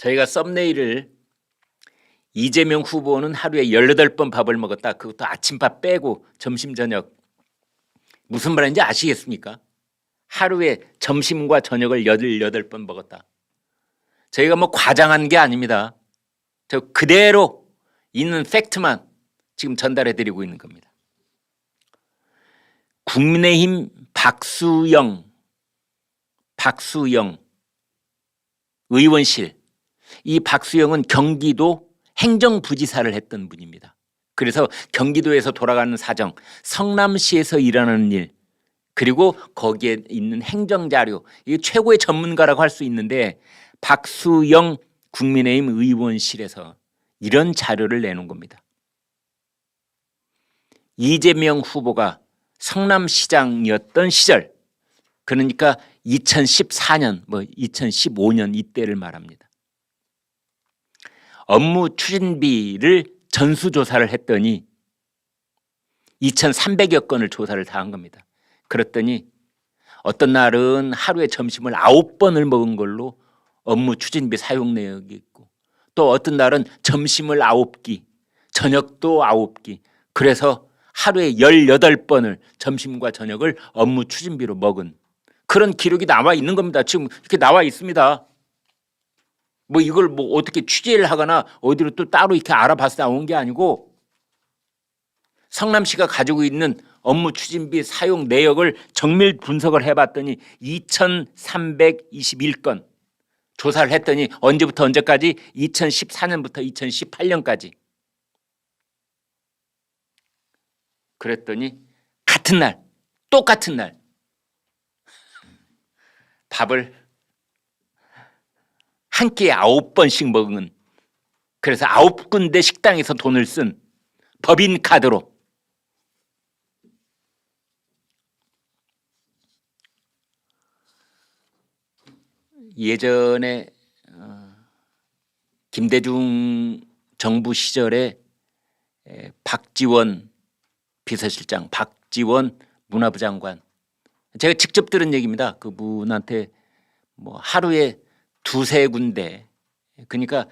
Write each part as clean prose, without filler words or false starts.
저희가 썸네일을 이재명 후보는 하루에 18번 밥을 먹었다. 그것도 아침밥 빼고 점심 저녁. 무슨 말인지 아시겠습니까? 하루에 점심과 저녁을 18번 먹었다. 저희가 뭐 과장한 게 아닙니다. 저 그대로 있는 팩트만 지금 전달해 드리고 있는 겁니다. 국민의힘 박수영 의원실, 이 박수영은 경기도 행정부지사를 했던 분입니다. 그래서 경기도에서 돌아가는 사정, 성남시에서 일하는 일, 그리고 거기에 있는 행정자료, 이게 최고의 전문가라고 할 수 있는데 박수영 국민의힘 의원실에서 이런 자료를 내놓은 겁니다. 이재명 후보가 성남시장이었던 시절, 그러니까 2014년, 2015년 이때를 말합니다. 업무 추진비를 전수조사를 했더니 2,300여 건을 조사를 다 한 겁니다. 그랬더니 어떤 날은 하루에 점심을 9번을 먹은 걸로 업무 추진비 사용 내역이 있고, 또 어떤 날은 점심을 9끼, 저녁도 9끼, 그래서 하루에 18번을 점심과 저녁을 업무 추진비로 먹은 그런 기록이 나와 있는 겁니다. 지금 이렇게 나와 있습니다. 뭐 이걸 뭐 어떻게 취재를 하거나 어디로 또 따로 이렇게 알아봐서 나온 게 아니고 성남시가 가지고 있는 업무 추진비 사용 내역을 정밀 분석을 해봤더니 2,321건 조사를 했더니 언제부터 언제까지? 2014년부터 2018년까지. 그랬더니 같은 날, 똑같은 날 밥을 한 끼에 9번씩 먹은, 그래서 9군데 식당에서 돈을 쓴 법인카드로 예전에 김대중 정부 시절에 박지원 비서실장, 박지원 문화부 장관, 제가 직접 들은 얘기입니다. 그분한테 뭐 하루에 2-3군데, 그러니까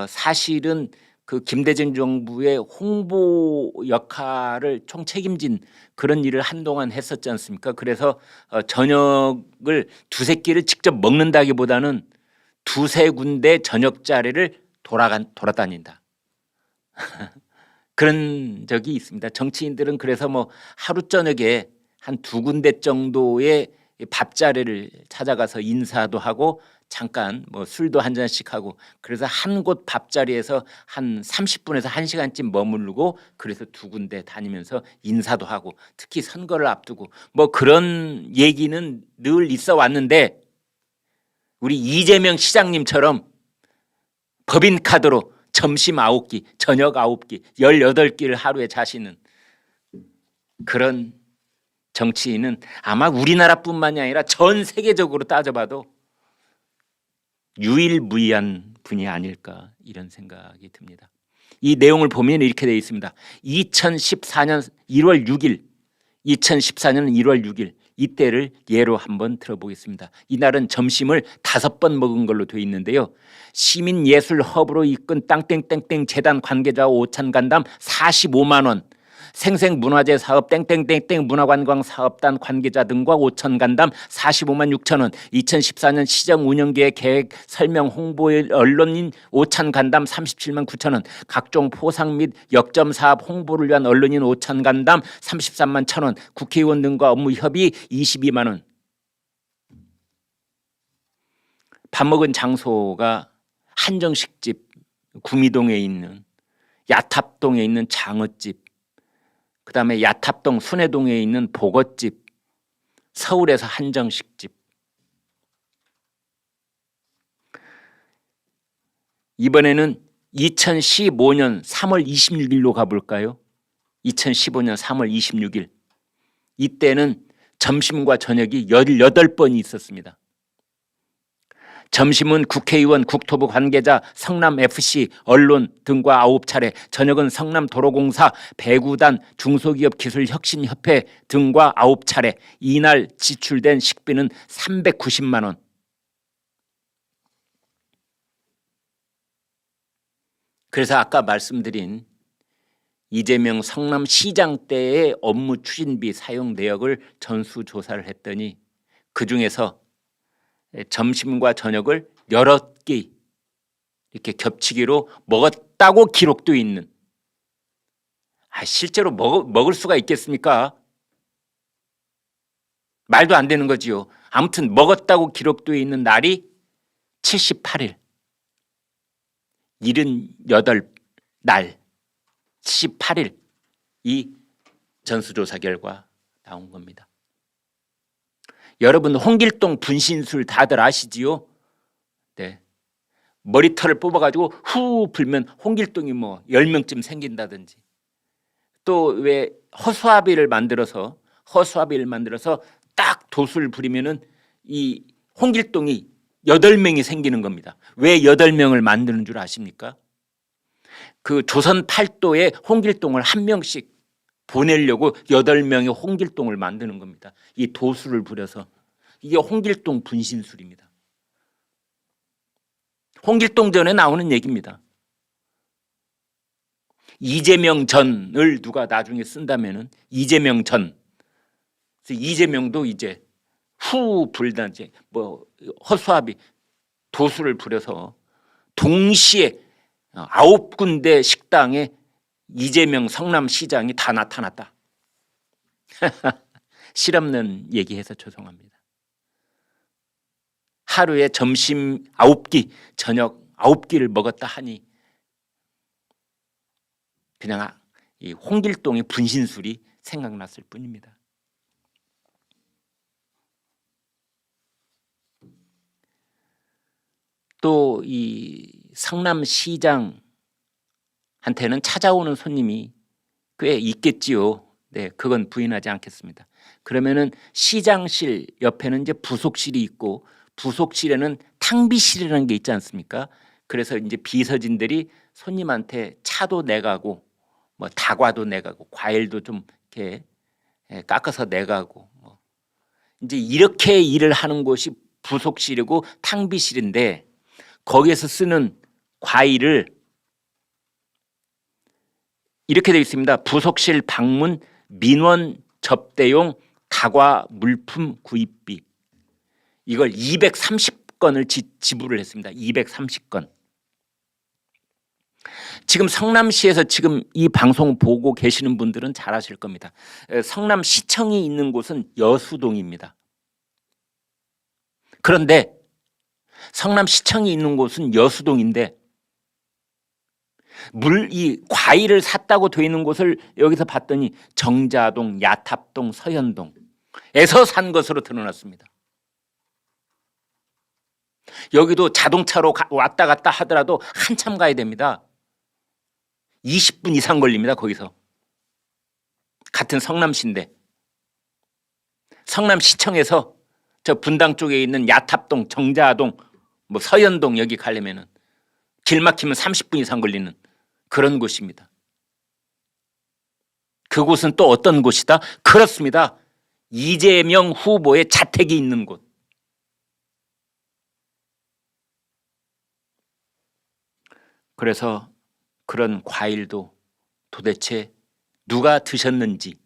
사실은 그 김대중 정부의 홍보 역할을 총 책임진 그런 일을 한동안 했었지 않습니까? 그래서 저녁을 2-3끼를 직접 먹는다기보다는 2-3군데 저녁 자리를 돌아다닌다. 그런 적이 있습니다. 정치인들은 그래서 뭐 하루 저녁에 한 2군데 정도의 밥자리를 찾아가서 인사도 하고 잠깐 뭐 술도 한 잔씩 하고, 그래서 한 곳 밥자리에서 한 30분에서 1시간쯤 머무르고, 그래서 2군데 다니면서 인사도 하고, 특히 선거를 앞두고 뭐 그런 얘기는 늘 있어 왔는데, 우리 이재명 시장님처럼 법인카드로 점심 9끼, 저녁 9끼, 18끼를 하루에 자시는 그런 정치인은 아마 우리나라뿐만이 아니라 전 세계적으로 따져봐도 유일무이한 분이 아닐까, 이런 생각이 듭니다. 이 내용을 보면 이렇게 되어 있습니다. 2014년 1월 6일, 이때를 예로 한번 들어보겠습니다. 이날은 점심을 5번 먹은 걸로 되어 있는데요. 시민예술허브로 이끈 땅땡땡땡 재단 관계자 오찬 간담 45만 원, 생생문화재 사업 땡땡땡땡 문화관광 사업단 관계자 등과 오찬 간담 45만 6천 원, 2014년 시정 운영계획 계획 설명 홍보 언론인 오찬 간담 37만 9천 원, 각종 포상 및 역점 사업 홍보를 위한 언론인 오찬 간담 33만 1천 원, 국회의원 등과 업무 협의 22만 원. 밥 먹은 장소가 한정식집 구미동에 있는, 야탑동에 있는 장어집, 그 다음에 야탑동 순회동에 있는 보거집, 서울에서 한정식집. 이번에는 2015년 3월 26일로 가볼까요? 2015년 3월 26일. 이때는 점심과 저녁이 18번이 있었습니다. 점심은 국회의원, 국토부 관계자, 성남FC, 언론 등과 9차례, 저녁은 성남도로공사, 배구단, 중소기업기술혁신협회 등과 9차례, 이날 지출된 식비는 390만 원. 그래서 아까 말씀드린 이재명 성남시장 때의 업무 추진비 사용 내역을 전수조사를 했더니 그중에서 점심과 저녁을 여러 끼 이렇게 겹치기로 먹었다고 기록되어 있는, 실제로 먹을 수가 있겠습니까? 말도 안 되는 거지요. 아무튼 먹었다고 기록되어 있는 날이 78일, 78날 78일 이 전수조사 결과 나온 겁니다. 여러분 홍길동 분신술 다들 아시지요? 네. 머리털을 뽑아가지고 후 불면 홍길동이 뭐 10명쯤 생긴다든지, 또 왜 허수아비를 만들어서 딱 도수를 부리면은 이 홍길동이 8명이 생기는 겁니다. 왜 8명을 만드는 줄 아십니까? 그 조선 팔도에 홍길동을 한 명씩 보내려고 8명의 홍길동을 만드는 겁니다. 이 도수를 부려서. 이게 홍길동 분신술입니다. 홍길동전에 나오는 얘기입니다. 이재명 전을 누가 나중에 쓴다면은 이재명 전. 이재명도 이제 후 불단지 뭐 허수아비 도수를 부려서 동시에 9군데 식당에 이재명 성남시장이 다 나타났다. 실없는 얘기해서 죄송합니다. 하루에 점심 9끼, 저녁 9끼를 먹었다 하니 그냥 이 홍길동의 분신술이 생각났을 뿐입니다. 또 이 성남시장한테는 찾아오는 손님이 꽤 있겠지요. 네, 그건 부인하지 않겠습니다. 그러면은 시장실 옆에는 이제 부속실이 있고, 부속실에는 탕비실이라는 게 있지 않습니까? 그래서 이제 비서진들이 손님한테 차도 내가고, 뭐 다과도 내가고, 과일도 좀 이렇게 깎아서 내가고, 뭐 이제 이렇게 일을 하는 곳이 부속실이고 탕비실인데, 거기에서 쓰는 과일을 이렇게 되어 있습니다. 부속실 방문 민원 접대용 다과 물품 구입비. 이걸 230건을 지불을 했습니다. 230건. 지금 성남시에서 지금 이 방송 보고 계시는 분들은 잘 아실 겁니다. 성남시청이 있는 곳은 여수동입니다. 그런데 성남시청이 있는 곳은 여수동인데 이 과일을 샀다고 되어 있는 곳을 여기서 봤더니 정자동, 야탑동, 서현동에서 산 것으로 드러났습니다. 여기도 자동차로 왔다 갔다 하더라도 한참 가야 됩니다. 20분 이상 걸립니다. 거기서. 같은 성남시인데 성남시청에서 저 분당 쪽에 있는 야탑동, 정자동, 뭐 서현동 여기 가려면은 길 막히면 30분 이상 걸리는 그런 곳입니다. 그곳은 또 어떤 곳이다? 그렇습니다. 이재명 후보의 자택이 있는 곳. 그래서 그런 과일도 도대체 누가 드셨는지,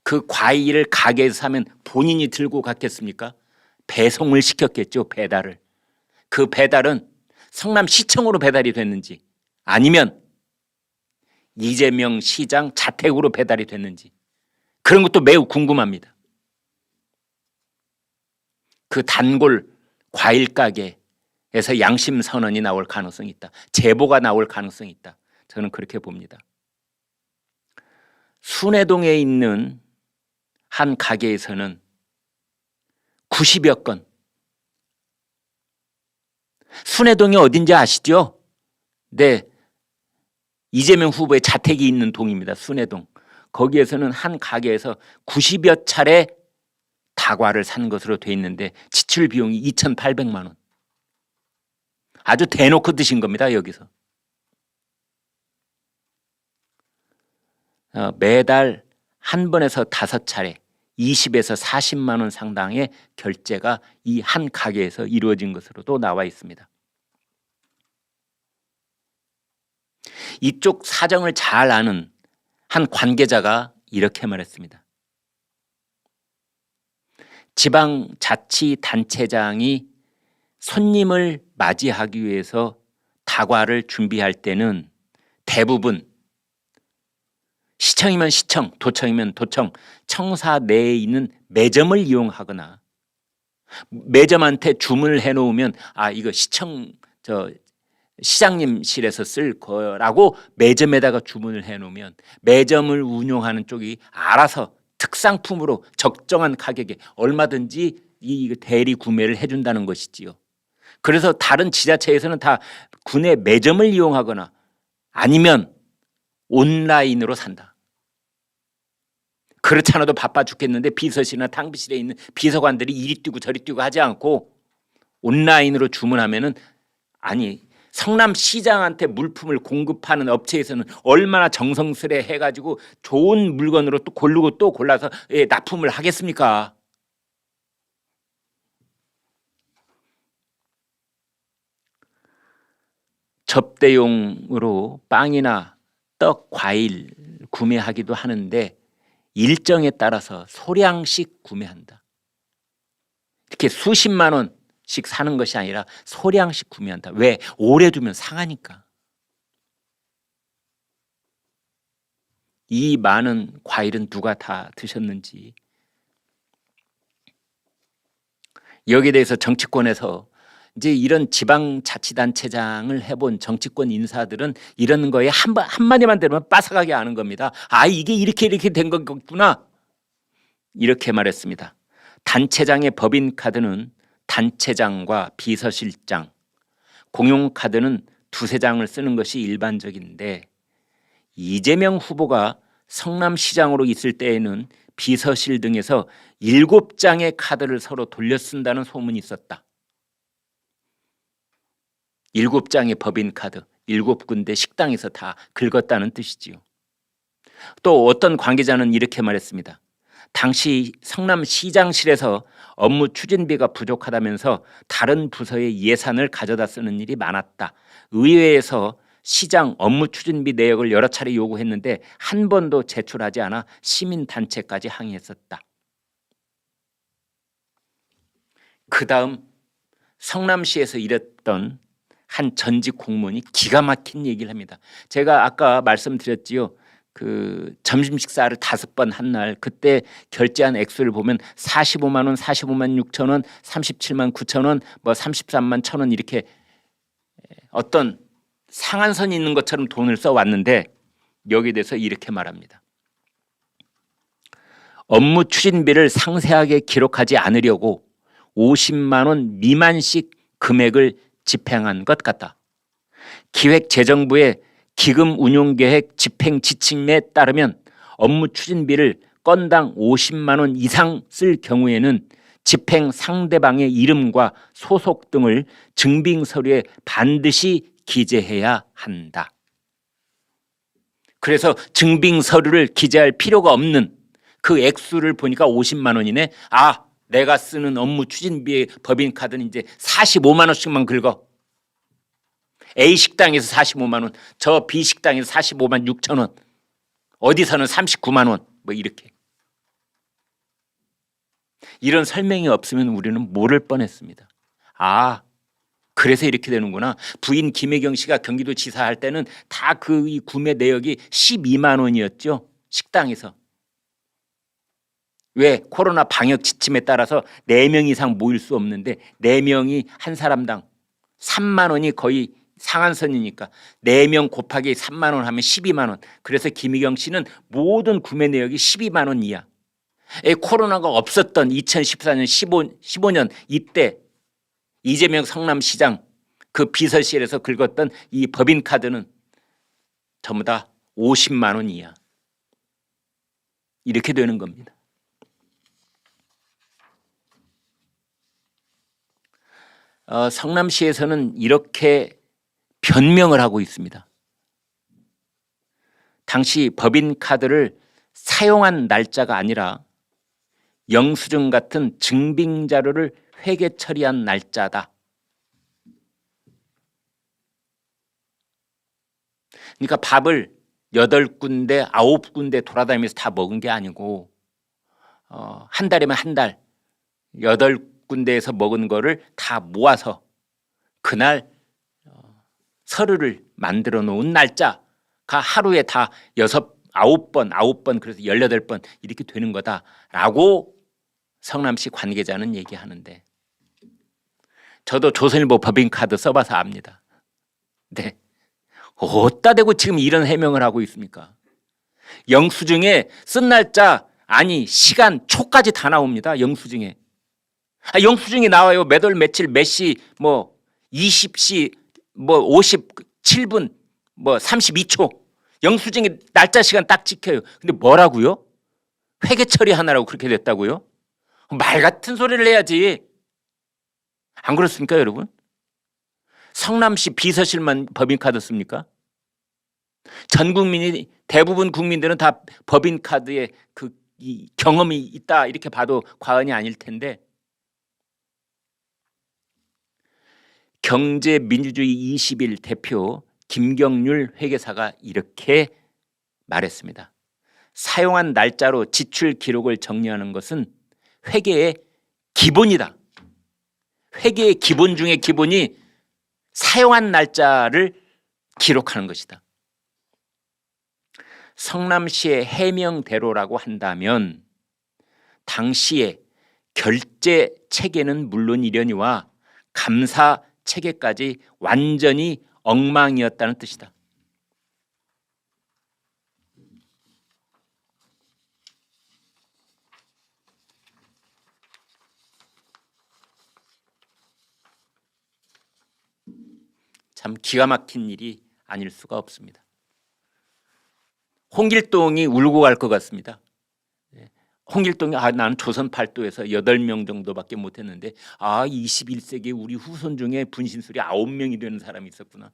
그 과일을 가게에서 사면 본인이 들고 갔겠습니까? 배송을 시켰겠죠. 배달을. 그 배달은 성남시청으로 배달이 됐는지 아니면 이재명 시장 자택으로 배달이 됐는지, 그런 것도 매우 궁금합니다. 그 단골 과일 가게에서 양심 선언이 나올 가능성이 있다. 제보가 나올 가능성이 있다. 저는 그렇게 봅니다. 순회동에 있는 한 가게에서는 90여 건. 순회동이 어딘지 아시죠? 네, 이재명 후보의 자택이 있는 동입니다. 순회동. 거기에서는 한 가게에서 90여 차례 다과를 산 것으로 돼 있는데 지출 비용이 2,800만 원. 아주 대놓고 드신 겁니다. 여기서. 매달 한 번에서 5차례 20에서 40만 원 상당의 결제가 이 한 가게에서 이루어진 것으로도 나와 있습니다. 이쪽 사정을 잘 아는 한 관계자가 이렇게 말했습니다. 지방자치단체장이 손님을 맞이하기 위해서 다과를 준비할 때는 대부분 시청이면 시청, 도청이면 도청, 청사 내에 있는 매점을 이용하거나 매점한테 주문을 해놓으면 이거 시장님실에서 쓸 거라고 매점에다가 주문을 해놓으면 매점을 운영하는 쪽이 알아서 특상품으로 적정한 가격에 얼마든지 이 대리 구매를 해준다는 것이지요. 그래서 다른 지자체에서는 다 군의 매점을 이용하거나 아니면 온라인으로 산다. 그렇지 않아도 바빠 죽겠는데 비서실이나 탕비실에 있는 비서관들이 이리 뛰고 저리 뛰고 하지 않고 온라인으로 주문하면은 성남시장한테 물품을 공급하는 업체에서는 얼마나 정성스레 해가지고 좋은 물건으로 또 고르고 또 골라서 납품을 하겠습니까? 접대용으로 빵이나 떡, 과일 구매하기도 하는데 일정에 따라서 소량씩 구매한다. 이렇게 수십만 원씩 사는 것이 아니라 소량씩 구매한다. 왜? 오래 두면 상하니까. 이 많은 과일은 누가 다 드셨는지. 여기에 대해서 정치권에서 이제 이런 지방자치단체장을 해본 정치권 인사들은 이런 거에 한마디만 들으면 빠삭하게 아는 겁니다. 이게 이렇게 된 거구나. 이렇게 말했습니다. 단체장의 법인카드는 단체장과 비서실장, 공용카드는 두세 장을 쓰는 것이 일반적인데 이재명 후보가 성남시장으로 있을 때에는 비서실 등에서 7장의 카드를 서로 돌려 쓴다는 소문이 있었다. 7장의 법인카드, 7군데 식당에서 다 긁었다는 뜻이지요. 또 어떤 관계자는 이렇게 말했습니다. 당시 성남시장실에서 업무 추진비가 부족하다면서 다른 부서의 예산을 가져다 쓰는 일이 많았다. 의회에서 시장 업무 추진비 내역을 여러 차례 요구했는데 한 번도 제출하지 않아 시민단체까지 항의했었다. 그 다음 성남시에서 일했던 한 전직 공무원이 기가 막힌 얘기를 합니다. 제가 아까 말씀드렸지요. 그 점심 식사를 5번 한 날 그때 결제한 액수를 보면 45만 원, 45만 6천 원, 37만 9천 원, 33만 1천 원 이렇게 어떤 상한선이 있는 것처럼 돈을 써왔는데 여기에 대해서 이렇게 말합니다. 업무 추진비를 상세하게 기록하지 않으려고 50만 원 미만씩 금액을 집행한 것 같다. 기획재정부의 기금 운용계획 집행 지침에 따르면 업무 추진비를 건당 50만 원 이상 쓸 경우에는 집행 상대방의 이름과 소속 등을 증빙 서류에 반드시 기재해야 한다. 그래서 증빙 서류를 기재할 필요가 없는 그 액수를 보니까 50만 원이네. 내가 쓰는 업무 추진비의 법인카드는 이제 45만 원씩만 긁어. A 식당에서 45만 원, 저 B 식당에서 45만 6천 원, 어디서는 39만 원, 이렇게. 이런 설명이 없으면 우리는 모를 뻔했습니다. 그래서 이렇게 되는구나. 부인 김혜경 씨가 경기도지사 할 때는 다 그 구매 내역이 12만 원이었죠. 식당에서. 왜? 코로나 방역 지침에 따라서 4명 이상 모일 수 없는데 4명이 한 사람당 3만 원이 거의 상한선이니까 4명 곱하기 3만 원 하면 12만 원. 그래서 김희경 씨는 모든 구매 내역이 12만 원 이하. 코로나가 없었던 2014년 15년 이때 이재명 성남시장 그 비서실에서 긁었던 이 법인카드는 전부 다 50만 원 이하. 이렇게 되는 겁니다. 성남시에서는 이렇게 변명을 하고 있습니다. 당시 법인카드를 사용한 날짜가 아니라 영수증 같은 증빙자료를 회계 처리한 날짜다. 그러니까 밥을 8군데, 9군데 돌아다니면서 다 먹은 게 아니고 한 달이면 한 달 8군데에서 먹은 거를 다 모아서 그날 서류를 만들어 놓은 날짜가 하루에 다 9번 그래서 18번 이렇게 되는 거다라고 성남시 관계자는 얘기하는데, 저도 조선일보 법인카드 써봐서 압니다. 네, 어디다 대고 지금 이런 해명을 하고 있습니까? 영수증에 쓴 날짜 아니 시간 초까지 다 나옵니다. 영수증에. 영수증이 나와요. 몇 월 며칠 몇 시 뭐 20시 뭐 57분 뭐 32초 영수증에 날짜 시간 딱 찍혀요. 근데 뭐라고요? 회계 처리하느라고 그렇게 됐다고요? 말 같은 소리를 해야지. 안 그렇습니까, 여러분? 성남시 비서실만 법인카드 씁니까? 전 국민이, 대부분 국민들은 다 법인카드에 이 경험이 있다 이렇게 봐도 과언이 아닐 텐데, 경제민주주의 21 대표 김경률 회계사가 이렇게 말했습니다. 사용한 날짜로 지출 기록을 정리하는 것은 회계의 기본이다. 회계의 기본 중에 기본이 사용한 날짜를 기록하는 것이다. 성남시의 해명대로라고 한다면 당시에 결제 체계는 물론이려니와 감사 체계까지 완전히 엉망이었다는 뜻이다. 참 기가 막힌 일이 아닐 수가 없습니다. 홍길동이 울고 갈 것 같습니다. 홍길동이 나는 조선 팔도에서 8명 정도밖에 못했는데 21세기 우리 후손 중에 분신술이 9명이 되는 사람이 있었구나.